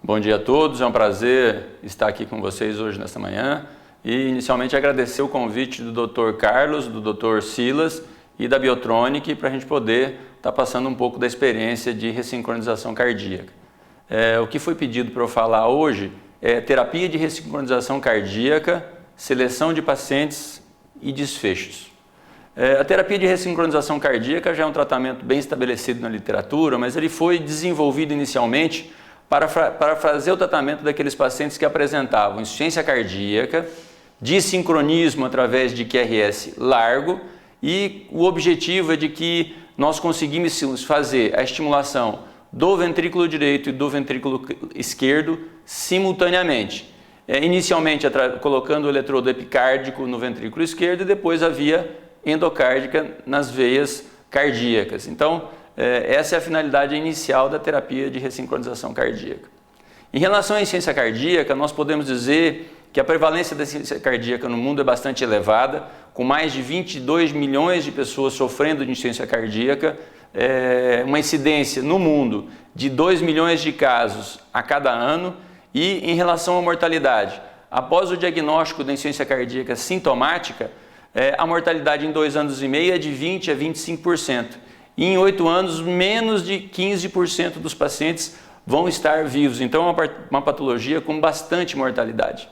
Bom dia a todos, é um prazer estar aqui com vocês hoje nesta manhã e inicialmente agradecer o convite do Dr. Carlos, do Dr. Silas e da Biotronic para a gente poder estar passando um pouco da experiência de ressincronização cardíaca. O que foi pedido para eu falar hoje é terapia de ressincronização cardíaca, seleção de pacientes e desfechos. A terapia de ressincronização cardíaca já é um tratamento bem estabelecido na literatura, mas ele foi desenvolvido inicialmente para fazer o tratamento daqueles pacientes que apresentavam insuficiência cardíaca, dissincronismo através de QRS largo, e o objetivo é de que nós conseguimos fazer a estimulação do ventrículo direito e do ventrículo esquerdo simultaneamente. Inicialmente colocando o eletrodo epicárdico no ventrículo esquerdo e depois a via endocárdica nas veias cardíacas. Então, essa é a finalidade inicial da terapia de ressincronização cardíaca. Em relação à insuficiência cardíaca, nós podemos dizer que a prevalência da insuficiência cardíaca no mundo é bastante elevada, com mais de 22 milhões de pessoas sofrendo de insuficiência cardíaca, uma incidência no mundo de 2 milhões de casos a cada ano. E em relação à mortalidade, após o diagnóstico da insuficiência cardíaca sintomática, a mortalidade em 2 anos e meio é de 20% a 25%. E em 8 anos, menos de 15% dos pacientes vão estar vivos. Então é uma patologia com bastante mortalidade.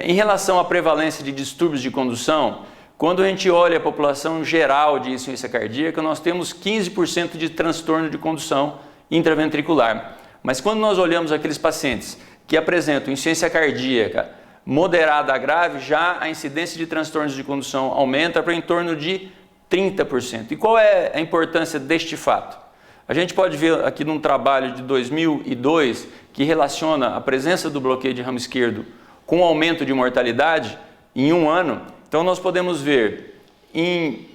Em relação à prevalência de distúrbios de condução, quando a gente olha a população geral de insuficiência cardíaca, nós temos 15% de transtorno de condução intraventricular. Mas quando nós olhamos aqueles pacientes que apresentam insuficiência cardíaca moderada a grave, já a incidência de transtornos de condução aumenta para em torno de 30%. E qual é a importância deste fato? A gente pode ver aqui num trabalho de 2002 que relaciona a presença do bloqueio de ramo esquerdo com o aumento de mortalidade em 1 ano. Então nós podemos ver em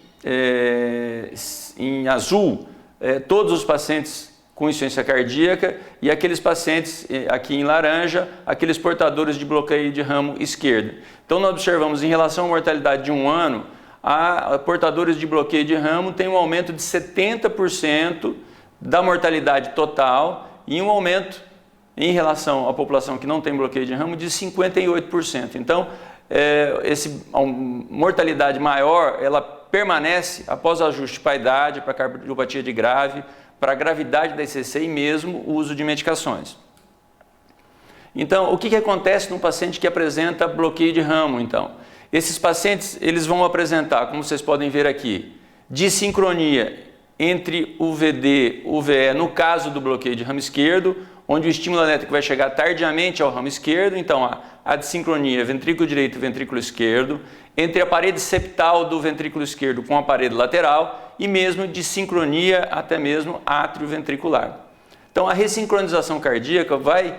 azul todos os pacientes com insuficiência cardíaca e aqueles pacientes aqui em laranja, aqueles portadores de bloqueio de ramo esquerdo. Então nós observamos em relação à mortalidade de 1 ano, a portadores de bloqueio de ramo tem um aumento de 70% da mortalidade total e um aumento em relação à população que não tem bloqueio de ramo de 58%. Então, a mortalidade maior, ela permanece após ajuste para a idade, para a cardiopatia de grave, para a gravidade da ICC e mesmo o uso de medicações. Então, o que acontece num paciente que apresenta bloqueio de ramo, então? Esses pacientes, eles vão apresentar, como vocês podem ver aqui, dissincronia entre o VD e o VE no caso do bloqueio de ramo esquerdo, onde o estímulo elétrico vai chegar tardiamente ao ramo esquerdo. Então, a dissincronia ventrículo direito e ventrículo esquerdo, entre a parede septal do ventrículo esquerdo com a parede lateral e mesmo dissincronia até mesmo átrio-ventricular. Então, a ressincronização cardíaca vai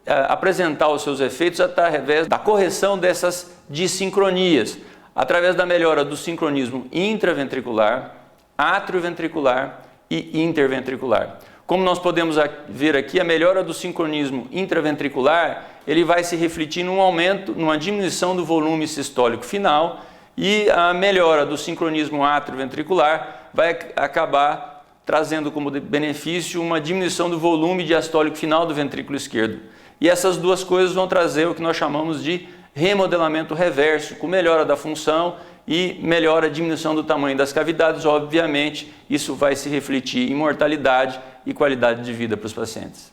apresentar os seus efeitos através da correção dessas dissincronias, através da melhora do sincronismo intraventricular, atrioventricular e interventricular. Como nós podemos ver aqui, a melhora do sincronismo intraventricular, ele vai se refletir num aumento, numa diminuição do volume sistólico final, e a melhora do sincronismo atrioventricular vai acabar trazendo como benefício uma diminuição do volume diastólico final do ventrículo esquerdo. E essas duas coisas vão trazer o que nós chamamos de remodelamento reverso, com melhora da função e melhora a diminuição do tamanho das cavidades. Obviamente, isso vai se refletir em mortalidade e qualidade de vida para os pacientes.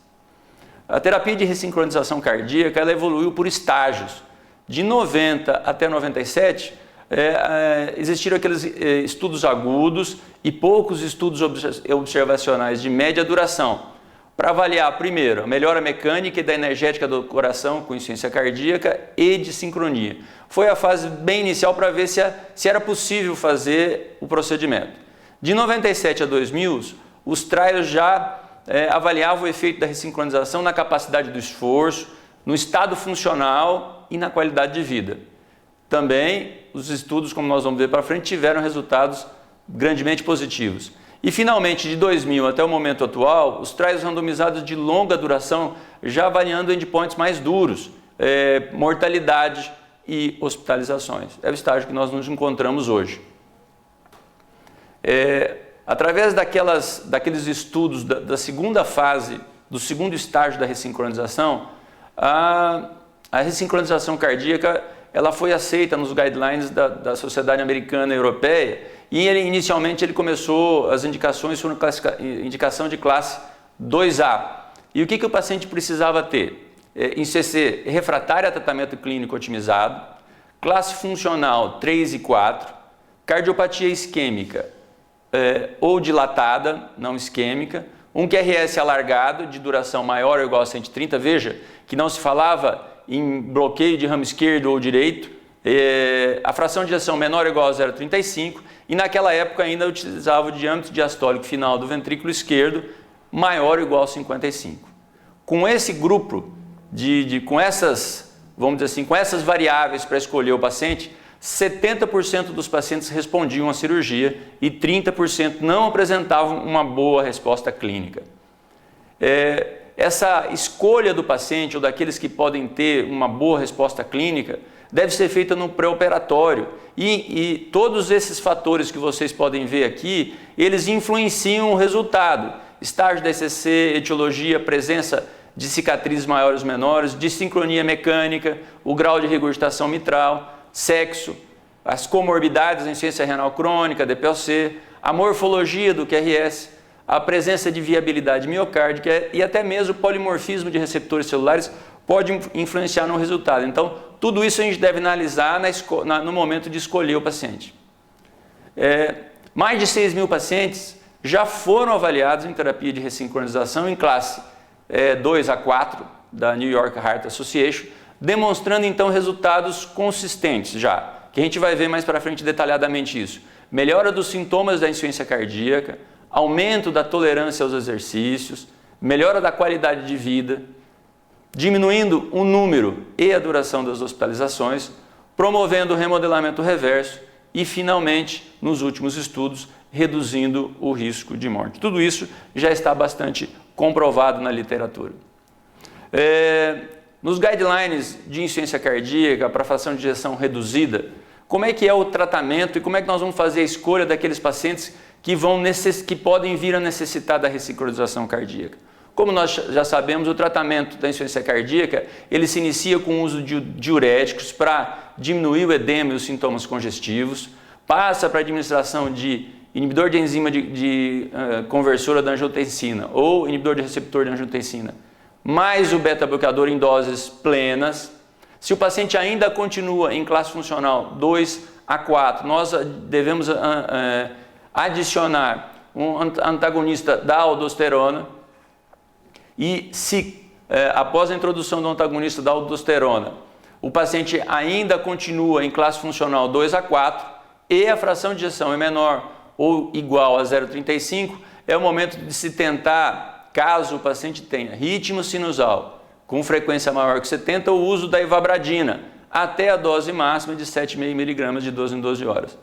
A terapia de ressincronização cardíaca, ela evoluiu por estágios. De 90 até 97, existiram aqueles estudos agudos e poucos estudos observacionais de média duração, para avaliar, primeiro, a melhora mecânica e da energética do coração com insuficiência cardíaca e de sincronia. Foi a fase bem inicial para ver se era possível fazer o procedimento. De 97 a 2000, os trials já avaliavam o efeito da ressincronização na capacidade do esforço, no estado funcional e na qualidade de vida. Também, os estudos, como nós vamos ver para frente, tiveram resultados grandemente positivos. E finalmente, de 2000 até o momento atual, os trials randomizados de longa duração já avaliando endpoints mais duros, mortalidade e hospitalizações. É o estágio que nós nos encontramos hoje. Através daqueles estudos da segunda fase do segundo estágio da ressincronização, a ressincronização cardíaca ela foi aceita nos guidelines da Sociedade Americana e Europeia e inicialmente ele começou, as indicações foram indicação de classe 2A. E o que o paciente precisava ter? INCC refratária a tratamento clínico otimizado, classe funcional 3 e 4, cardiopatia isquêmica ou dilatada, não isquêmica, um QRS alargado de duração maior ou igual a 130, veja que não se falava em bloqueio de ramo esquerdo ou direito, a fração de ejeção menor ou igual a 0,35 e naquela época ainda utilizava o diâmetro diastólico final do ventrículo esquerdo maior ou igual a 55. Com esse grupo, com essas, vamos dizer assim, com essas variáveis para escolher o paciente, 70% dos pacientes respondiam à cirurgia e 30% não apresentavam uma boa resposta clínica. Essa escolha do paciente ou daqueles que podem ter uma boa resposta clínica deve ser feita no pré-operatório e todos esses fatores que vocês podem ver aqui, eles influenciam o resultado. Estágio da ECC, etiologia, presença de cicatrizes maiores ou menores, dissincronia mecânica, o grau de regurgitação mitral, sexo, as comorbidades da insuficiência renal crônica, DPLC, a morfologia do QRS, a presença de viabilidade miocárdica e até mesmo o polimorfismo de receptores celulares pode influenciar no resultado. Então, tudo isso a gente deve analisar no momento de escolher o paciente. Mais de 6 mil pacientes já foram avaliados em terapia de ressincronização em classe 2 a 4 da New York Heart Association, demonstrando então resultados consistentes já, que a gente vai ver mais para frente detalhadamente isso. Melhora dos sintomas da insuficiência cardíaca, aumento da tolerância aos exercícios, melhora da qualidade de vida, diminuindo o número e a duração das hospitalizações, promovendo o remodelamento reverso e, finalmente, nos últimos estudos, reduzindo o risco de morte. Tudo isso já está bastante comprovado na literatura. Nos guidelines de insuficiência cardíaca para fração de ejeção reduzida, como é que é o tratamento e como é que nós vamos fazer a escolha daqueles pacientes que podem vir a necessitar da ressincronização cardíaca? Como nós já sabemos, o tratamento da insuficiência cardíaca, ele se inicia com o uso de diuréticos para diminuir o edema e os sintomas congestivos, passa para a administração de inibidor de enzima conversora da angiotensina ou inibidor de receptor de angiotensina, mais o beta-bloqueador em doses plenas. Se o paciente ainda continua em classe funcional 2 a 4, nós devemos adicionar um antagonista da aldosterona e se após a introdução do antagonista da aldosterona, o paciente ainda continua em classe funcional 2 a 4 e a fração de ejeção é menor ou igual a 0,35, é o momento de se tentar, caso o paciente tenha ritmo sinusal com frequência maior que 70, o uso da ivabradina até a dose máxima de 7,5 mg de 12 em 12 horas.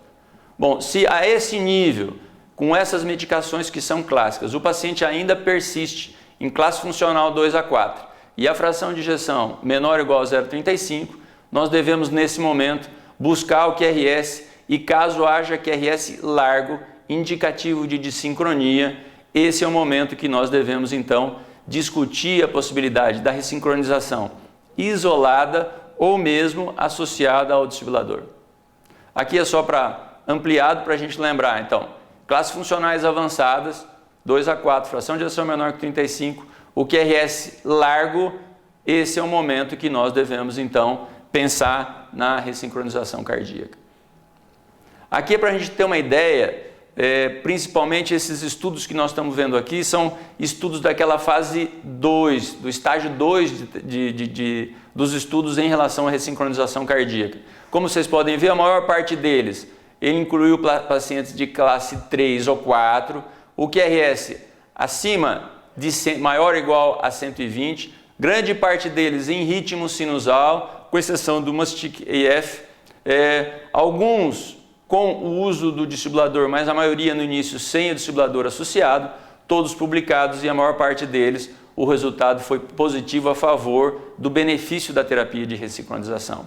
Bom, se a esse nível, com essas medicações que são clássicas, o paciente ainda persiste em classe funcional 2 a 4 e a fração de ejeção menor ou igual a 0,35, nós devemos nesse momento buscar o QRS e caso haja QRS largo, indicativo de dissincronia, esse é o momento que nós devemos então discutir a possibilidade da ressincronização isolada ou mesmo associada ao desfibrilador. Aqui é só para ampliado para a gente lembrar, então, classes funcionais avançadas, 2 a 4, fração de ejeção menor que 35, o QRS largo, esse é o momento que nós devemos então pensar na ressincronização cardíaca. Aqui para a gente ter uma ideia, principalmente esses estudos que nós estamos vendo aqui são estudos daquela fase 2, do estágio 2 dos estudos em relação à ressincronização cardíaca. Como vocês podem ver, a maior parte deles, ele incluiu pacientes de classe 3 ou 4, o QRS acima de maior ou igual a 120, grande parte deles em ritmo sinusal, com exceção do MUSTIC AF, alguns com o uso do desfibrilador, mas a maioria no início sem o desfibrilador associado, todos publicados e a maior parte deles o resultado foi positivo a favor do benefício da terapia de ressincronização.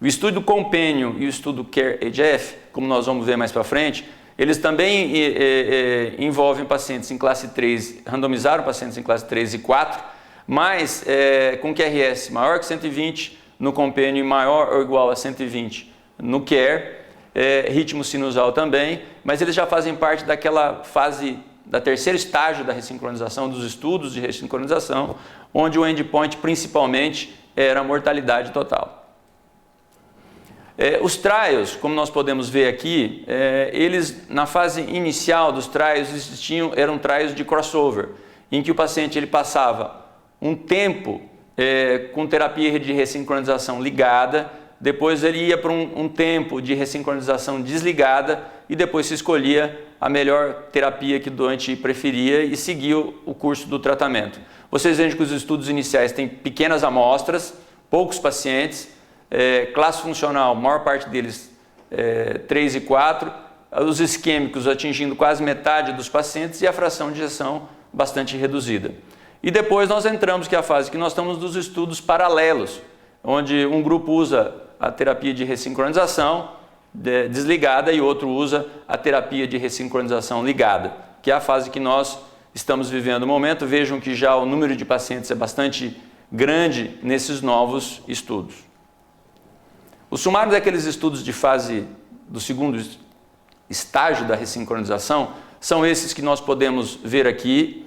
O estudo Companion e o estudo CARE-HF, como nós vamos ver mais para frente, Eles também envolvem pacientes em classe 3, randomizaram pacientes em classe 3 e 4, mas com QRS maior que 120 no compêndio e maior ou igual a 120 no CARE, ritmo sinusal também, mas eles já fazem parte daquela fase, da terceiro estágio da ressincronização, dos estudos de ressincronização, onde o endpoint principalmente era a mortalidade total. Os trials, como nós podemos ver aqui, eles na fase inicial dos trials eram trials de crossover, em que o paciente ele passava um tempo com terapia de ressincronização ligada, depois ele ia para um tempo de ressincronização desligada e depois se escolhia a melhor terapia que o doente preferia e seguia o curso do tratamento. Vocês veem que os estudos iniciais têm pequenas amostras, poucos pacientes, classe funcional, a maior parte deles 3 e 4, os isquêmicos atingindo quase metade dos pacientes e a fração de ejeção bastante reduzida. E depois nós entramos, que é a fase que nós estamos dos estudos paralelos, onde um grupo usa a terapia de ressincronização desligada e outro usa a terapia de ressincronização ligada, que é a fase que nós estamos vivendo no momento. Vejam que já o número de pacientes é bastante grande nesses novos estudos. O sumário daqueles estudos de fase do segundo estágio da ressincronização são esses que nós podemos ver aqui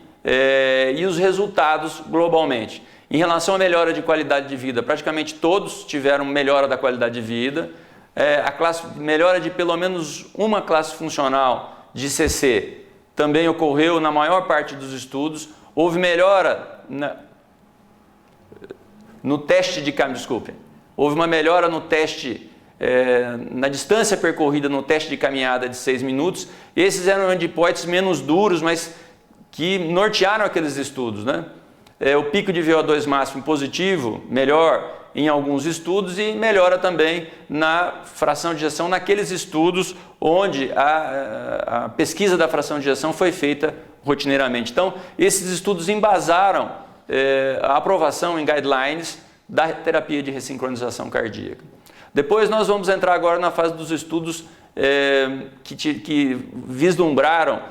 e os resultados globalmente. Em relação à melhora de qualidade de vida, praticamente todos tiveram melhora da qualidade de vida. A melhora de pelo menos uma classe funcional de CC também ocorreu na maior parte dos estudos. Houve melhora no teste de caminhada, desculpem. Houve uma melhora no teste, na distância percorrida no teste de caminhada de 6 minutos. Esses eram endpoints menos duros, mas que nortearam aqueles estudos, né? O pico de VO2 máximo positivo, melhor em alguns estudos e melhora também na fração de ejeção naqueles estudos onde a pesquisa da fração de ejeção foi feita rotineiramente. Então, esses estudos embasaram a aprovação em guidelines da terapia de ressincronização cardíaca. Depois nós vamos entrar agora na fase dos estudos que vislumbraram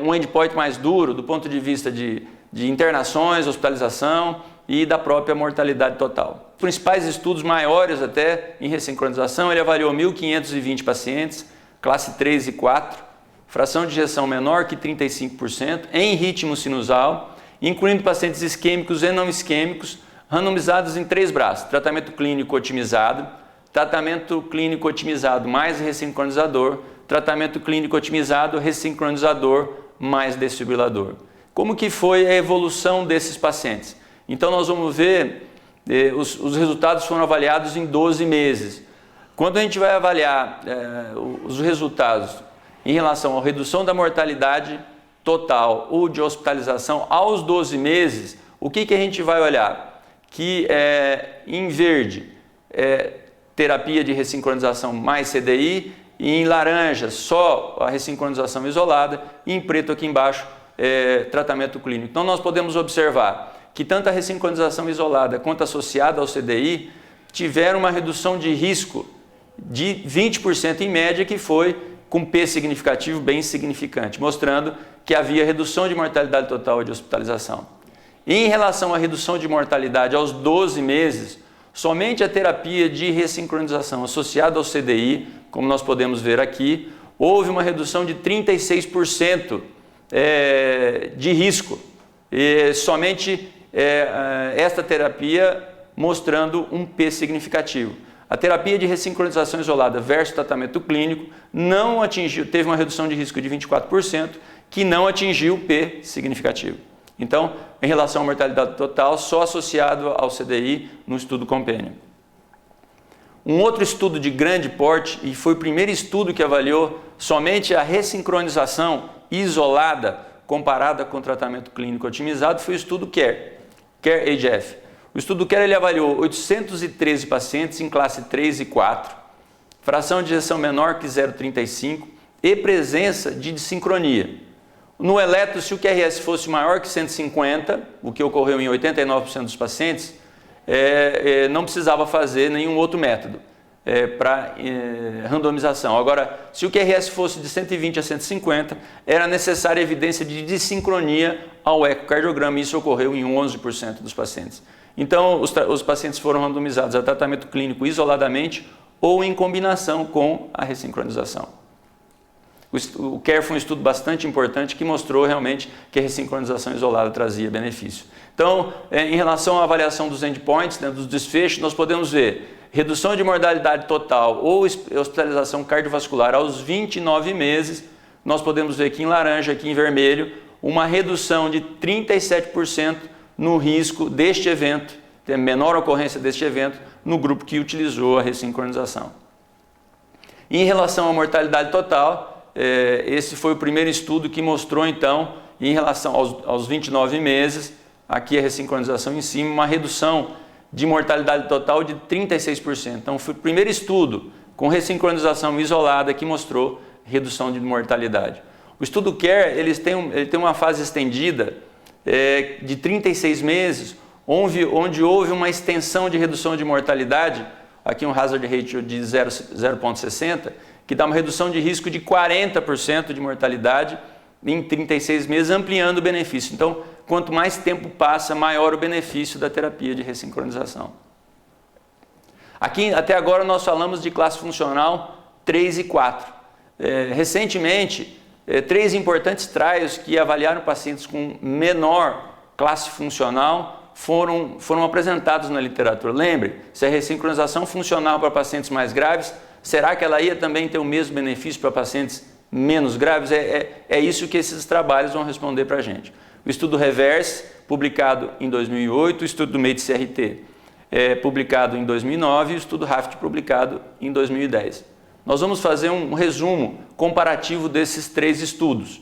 um endpoint mais duro do ponto de vista de internações, hospitalização e da própria mortalidade total. Os principais estudos maiores até em ressincronização, ele avaliou 1.520 pacientes, classe 3 e 4, fração de ejeção menor que 35%, em ritmo sinusal, incluindo pacientes isquêmicos e não isquêmicos, randomizados em 3 braços: tratamento clínico otimizado mais ressincronizador, tratamento clínico otimizado, ressincronizador mais desfibrilador. Como que foi a evolução desses pacientes? Então nós vamos ver, os resultados foram avaliados em 12 meses. Quando a gente vai avaliar os resultados em relação à redução da mortalidade total ou de hospitalização aos 12 meses, o que a gente vai olhar? Que em verde terapia de ressincronização mais CDI, e em laranja só a ressincronização isolada, e em preto aqui embaixo tratamento clínico. Então nós podemos observar que tanto a ressincronização isolada quanto associada ao CDI tiveram uma redução de risco de 20% em média, que foi com P significativo bem significante, mostrando que havia redução de mortalidade total e de hospitalização. Em relação à redução de mortalidade aos 12 meses, somente a terapia de ressincronização associada ao CDI, como nós podemos ver aqui, houve uma redução de 36% de risco. E somente esta terapia mostrando um P significativo. A terapia de ressincronização isolada versus tratamento clínico não atingiu, teve uma redução de risco de 24%, que não atingiu o P significativo. Então, em relação à mortalidade total, só associado ao CDI no estudo compêndio. Um outro estudo de grande porte, e foi o primeiro estudo que avaliou somente a ressincronização isolada comparada com o tratamento clínico otimizado, foi o estudo CARE-HF. O estudo CARE ele avaliou 813 pacientes em classe 3 e 4, fração de ejeção menor que 0,35 e presença de dissincronia. No eletro, se o QRS fosse maior que 150, o que ocorreu em 89% dos pacientes, não precisava fazer nenhum outro método. para randomização. Agora, se o QRS fosse de 120 a 150, era necessária evidência de dissincronia ao ecocardiograma, e isso ocorreu em 11% dos pacientes. Então, os pacientes foram randomizados a tratamento clínico isoladamente ou em combinação com a ressincronização. O CARE foi um estudo bastante importante que mostrou realmente que a ressincronização isolada trazia benefício. Então, em relação à avaliação dos endpoints, dos desfechos, nós podemos ver redução de mortalidade total ou hospitalização cardiovascular aos 29 meses. Nós podemos ver aqui em laranja, aqui em vermelho, uma redução de 37% no risco deste evento, tem menor ocorrência deste evento, no grupo que utilizou a ressincronização. Em relação à mortalidade total, esse foi o primeiro estudo que mostrou, então, em relação aos 29 meses, aqui a ressincronização em cima, uma redução de mortalidade total de 36%. Então, foi o primeiro estudo com ressincronização isolada que mostrou redução de mortalidade. O estudo CARE, ele tem uma fase estendida de 36 meses, onde houve uma extensão de redução de mortalidade, aqui um hazard ratio de 0,60, que dá uma redução de risco de 40% de mortalidade em 36 meses, ampliando o benefício. Então, quanto mais tempo passa, maior o benefício da terapia de ressincronização. Aqui, até agora, nós falamos de classe funcional 3 e 4. Recentemente, 3 importantes trials que avaliaram pacientes com menor classe funcional foram apresentados na literatura. Lembre, se a ressincronização funcional para pacientes mais graves, será que ela ia também ter o mesmo benefício para pacientes menos graves? É isso que esses trabalhos vão responder para a gente. O estudo REVERSE, publicado em 2008, o estudo do MADE-CRT, publicado em 2009, e o estudo RAFT, publicado em 2010. Nós vamos fazer um resumo comparativo desses 3 estudos.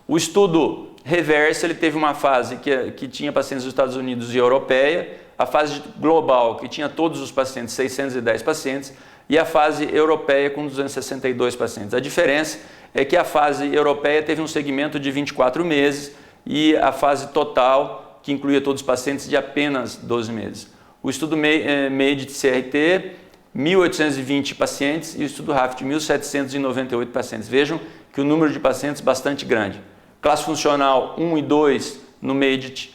O estudo REVERSE, ele teve uma fase que tinha pacientes dos Estados Unidos e europeia, a fase global, que tinha todos os pacientes, 610 pacientes, e a fase europeia com 262 pacientes. A diferença é que a fase europeia teve um segmento de 24 meses e a fase total, que incluía todos os pacientes, de apenas 12 meses. O estudo MADE-CRT, 1.820 pacientes, e o estudo RAFT, 1.798 pacientes. Vejam que o número de pacientes é bastante grande. Classe funcional 1 e 2 no MADE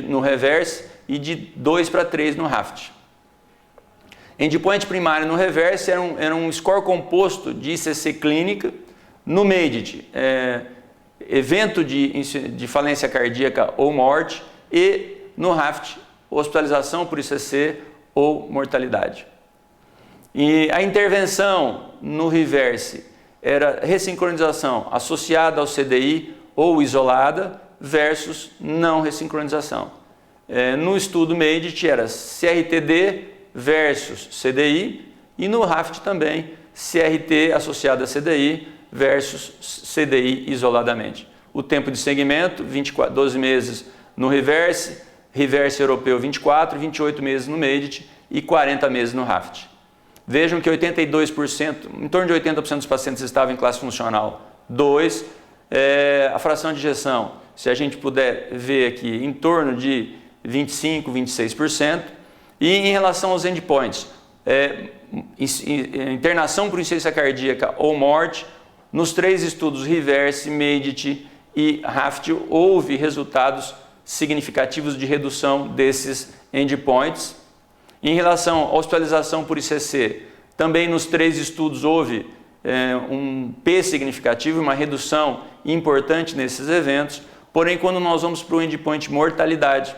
no REVERSE e de 2 para 3 no RAFT. Endpoint primário no REVERSE era um score composto de ICC clínica. No MADE, evento de falência cardíaca ou morte, e no RAFT, hospitalização por ICC ou mortalidade. E a intervenção no REVERSE era ressincronização associada ao CDI ou isolada versus não ressincronização. No estudo MADE era CRTD versus CDI, e no RAFT também CRT associado a CDI versus CDI isoladamente. O tempo de segmento, 12 meses no REVERSE, REVERSE europeu 24, 28 meses no MADE e 40 meses no RAFT. Vejam que 82%, em torno de 80% dos pacientes estavam em classe funcional 2. A fração de ejeção, se a gente puder ver aqui, em torno de 25, 26%. E em relação aos endpoints, internação por insuficiência cardíaca ou morte, nos 3 estudos REVERSE, MADE e RAFT, houve resultados significativos de redução desses endpoints. Em relação à hospitalização por ICC, também nos 3 estudos houve um P significativo, uma redução importante nesses eventos. Porém, quando nós vamos para o endpoint mortalidade,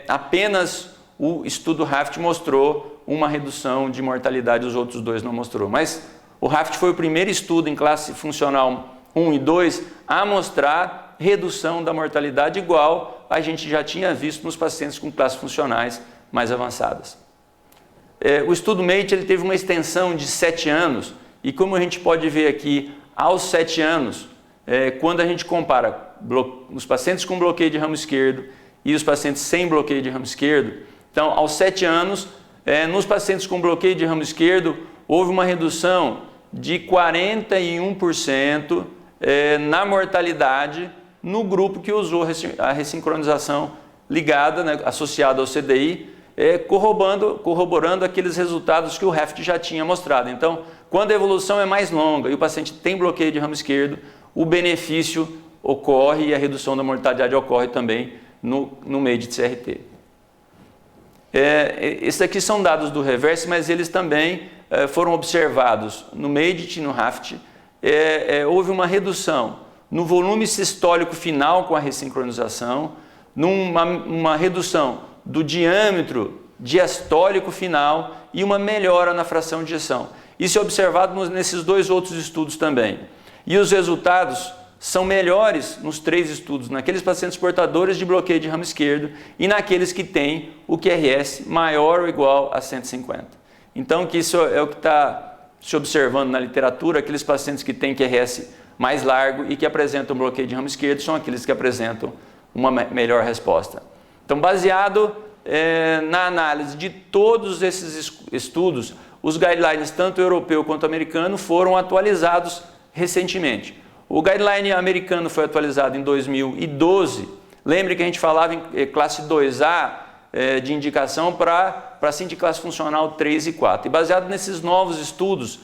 apenas o estudo RAFT mostrou uma redução de mortalidade, os outros 2 não mostrou. Mas o RAFT foi o primeiro estudo em classe funcional 1 e 2 a mostrar redução da mortalidade igual a gente já tinha visto nos pacientes com classes funcionais mais avançadas. O estudo MADE ele teve uma extensão de 7 anos, e como a gente pode ver aqui, aos 7 anos, quando a gente compara os pacientes com bloqueio de ramo esquerdo e os pacientes sem bloqueio de ramo esquerdo, então, aos 7 anos, nos pacientes com bloqueio de ramo esquerdo, houve uma redução de 41% na mortalidade no grupo que usou a ressincronização ligada, associada ao CDI, corroborando aqueles resultados que o HEFT já tinha mostrado. Então, quando a evolução é mais longa e o paciente tem bloqueio de ramo esquerdo, o benefício ocorre e a redução da mortalidade ocorre também no MEDIT CRT. Esses aqui são dados do reverse, mas eles também foram observados no MEDIT e no HAFT. Houve uma redução no volume sistólico final com a ressincronização, uma redução do diâmetro diastólico final e uma melhora na fração de ejeção. Isso é observado nesses dois outros estudos também. E os resultados são melhores nos 3 estudos, naqueles pacientes portadores de bloqueio de ramo esquerdo e naqueles que têm o QRS maior ou igual a 150. Então, que isso é o que está se observando na literatura, aqueles pacientes que têm QRS mais largo e que apresentam bloqueio de ramo esquerdo são aqueles que apresentam uma melhor resposta. Então, baseado na análise de todos esses estudos, os guidelines, tanto europeu quanto americano, foram atualizados recentemente. O guideline americano foi atualizado em 2012. Lembre que a gente falava em classe 2A de indicação para paciente de classe funcional 3 e 4. E baseado nesses novos estudos,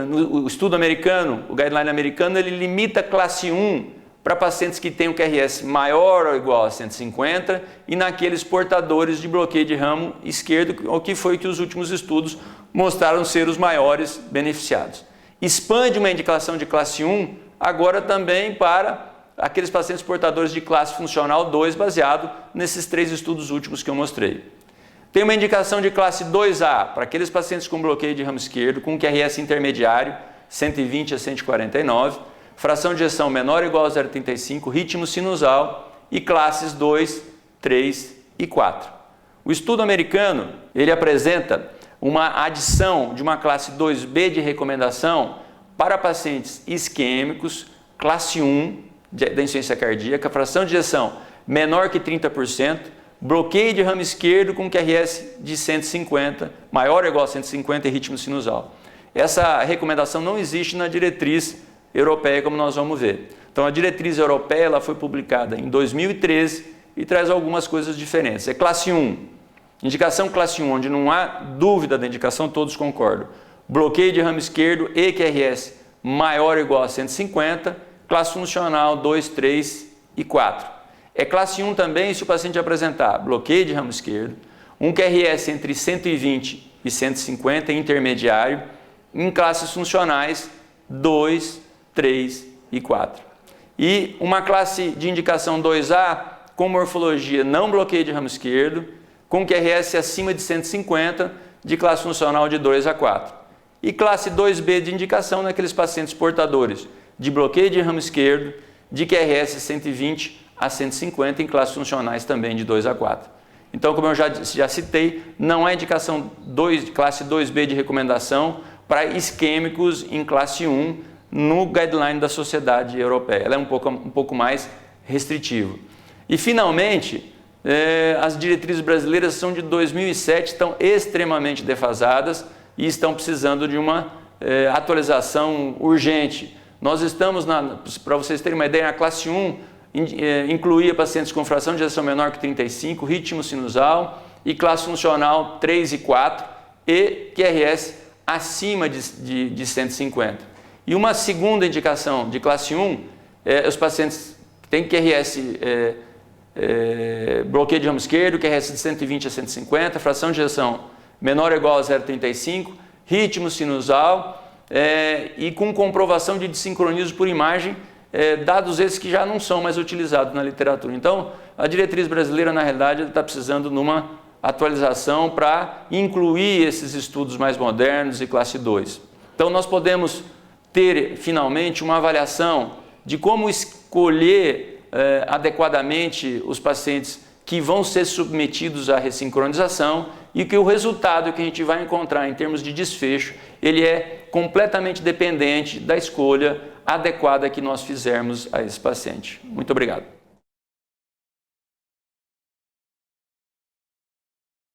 no estudo americano, o guideline americano, ele limita a classe 1 para pacientes que têm o QRS maior ou igual a 150 e naqueles portadores de bloqueio de ramo esquerdo, o que foi que os últimos estudos mostraram ser os maiores beneficiados. Expande uma indicação de classe 1 agora também para aqueles pacientes portadores de classe funcional 2, baseado nesses 3 estudos últimos que eu mostrei. Tem uma indicação de classe 2A para aqueles pacientes com bloqueio de ramo esquerdo, com QRS intermediário, 120 a 149, fração de ejeção menor ou igual a 0,35, ritmo sinusal e classes 2, 3 e 4. O estudo americano, ele apresenta uma adição de uma classe 2B de recomendação para pacientes isquêmicos, classe 1 da insuficiência cardíaca, fração de ejeção menor que 30%, bloqueio de ramo esquerdo com QRS de 150, maior ou igual a 150 e ritmo sinusal. Essa recomendação não existe na diretriz europeia, como nós vamos ver. Então, a diretriz europeia ela foi publicada em 2013 e traz algumas coisas diferentes. É classe 1. Indicação classe 1, onde não há dúvida da indicação, todos concordam. Bloqueio de ramo esquerdo e QRS maior ou igual a 150, classe funcional 2, 3 e 4. É classe 1 também se o paciente apresentar bloqueio de ramo esquerdo, um QRS entre 120 e 150 intermediário, em classes funcionais 2, 3 e 4. E uma classe de indicação 2A com morfologia não bloqueio de ramo esquerdo, com QRS acima de 150, de classe funcional de 2 a 4. E classe 2B de indicação naqueles pacientes portadores de bloqueio de ramo esquerdo, de QRS 120 a 150, em classes funcionais também de 2 a 4. Então, como eu já citei, não há indicação classe 2B de recomendação para isquêmicos em classe 1 no guideline da Sociedade Europeia. Ela é um pouco mais restritiva. E, finalmente, as diretrizes brasileiras são de 2007, estão extremamente defasadas e estão precisando de uma atualização urgente. Nós estamos, para vocês terem uma ideia, na classe 1, incluía pacientes com fração de ejeção menor que 35, ritmo sinusal e classe funcional 3 e 4 e QRS acima de 150. E uma segunda indicação de classe 1, os pacientes que têm QRS bloqueio de ramo esquerdo, QRS de 120 a 150, fração de ejeção menor ou igual a 0,35, ritmo sinusal e com comprovação de desincronismo por imagem, dados esses que já não são mais utilizados na literatura. Então, a diretriz brasileira, na realidade, está precisando de uma atualização para incluir esses estudos mais modernos e classe 2. Então, nós podemos ter, finalmente, uma avaliação de como escolher adequadamente os pacientes que vão ser submetidos à ressincronização e que o resultado que a gente vai encontrar em termos de desfecho, ele é completamente dependente da escolha adequada que nós fizermos a esse paciente. Muito obrigado.